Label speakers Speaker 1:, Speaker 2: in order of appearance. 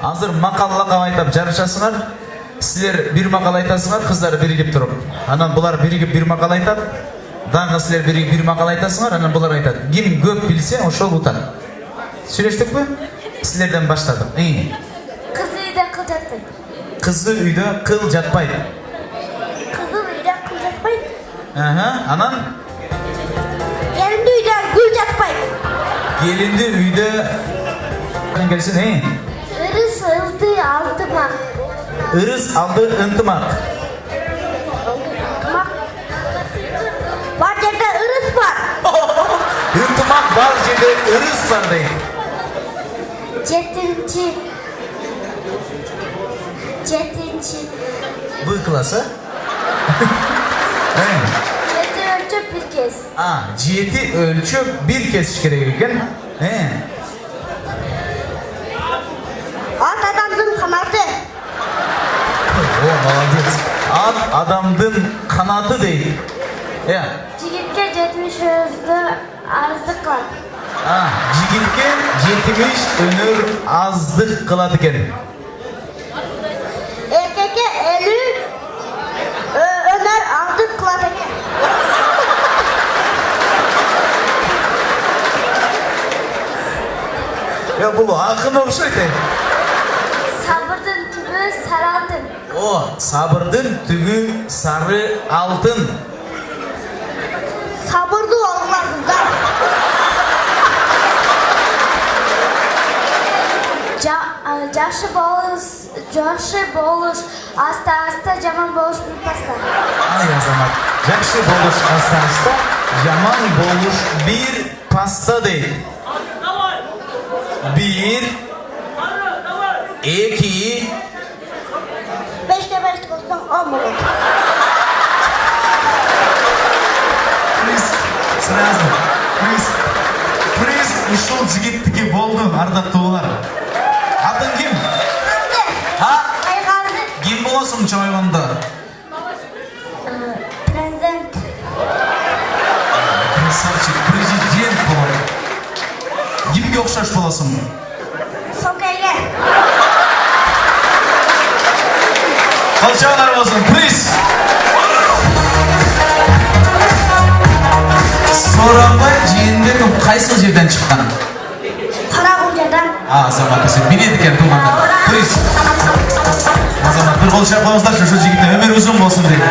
Speaker 1: Азыр макаллага айтып жарышасыңар. Силер бир макал айтасыңар, кыздар биригип туруп. Анан булар биригип бир макал айтат. Дагы силер биригип бир макал айтасыңар, анан булар айтат. Ким көп билсе, ошол утат. Сүйлөштүкпү? Силерден баштадык.
Speaker 2: Кызы үйдө кыл жатпайт.
Speaker 1: Кызы үйдө кыл жатпайт.
Speaker 2: Кызы үйдө кыл жатпайт.
Speaker 1: Анан
Speaker 2: Келинди үйдө гүл жатпайт.
Speaker 1: келинди үйдө келсин,
Speaker 2: Ырыс ылды алтымак.
Speaker 1: ырыс алды ынтымак.
Speaker 2: Бар жерде ырыс бар.
Speaker 1: Ынтымак бар жерде ырыс бар дейт.
Speaker 2: Жетинчи.
Speaker 1: Б классы?
Speaker 2: Жети өлчөп бир кез.
Speaker 1: Жети өлчөп бир кесиш керек экен.
Speaker 2: Ат адамдын канаты.
Speaker 1: Молодец. Ат адамдын канаты дейт.
Speaker 2: Жигитке 70 өзү аздык кылат.
Speaker 1: Жигитке 70 өнөр аздык кылат экен.
Speaker 2: Эркекке 50 өнөр аздык кылат экен.
Speaker 1: Бул акын окшойт.
Speaker 2: Сабырдын түбү сары алтын.
Speaker 1: Сабырдын түбү сары алтын.
Speaker 2: Сабырдуу болуңарсыздар. Жакшы болуш аста-аста, жаман болуш бир паста.
Speaker 1: Азамат, жакшы болуш аста-аста, жаман болуш бир паста дейт. 1 2
Speaker 2: 5'te 5 koysan 10 olur.
Speaker 1: Приз ушул жигиттики болду, ардактуулар. Атың ким?
Speaker 2: Айгарды.
Speaker 1: Ким болосуң чоюгунда?
Speaker 2: Президент.
Speaker 1: Красавчик, президент болот. Кимге окшош болосуң?
Speaker 2: Сокейге.
Speaker 1: Колчоолор болсун, приз. Сооронбай Жээнбеков кайсы жерден чыккан?
Speaker 2: Карагулжадан.
Speaker 1: Азамат сен билет экен тумандар. Приз. Азамат, бир кол чапкаңыздарчы, ошол жигиттин өмүрү узун болсун дейт.